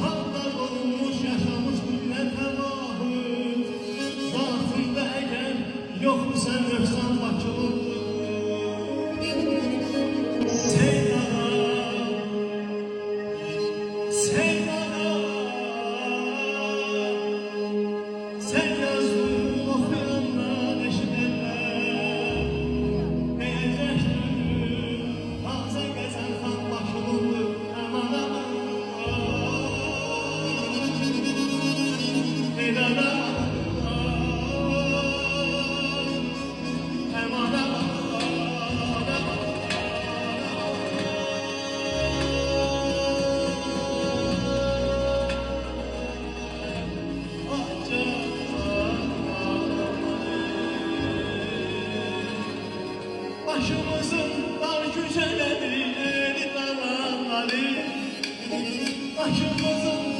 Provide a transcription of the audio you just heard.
Hallar olmuş, yaşamış dünya təvahü. Zatında əgər yoxmu sən nöqsan Bakılıdır. Sen yazdın okuyanlar eşidenler. Diyecektir taze gezen kan Bakılıdır. Aman aman aman aman aman. Başımızın dar köşeleri, eli dalanları. Başımızın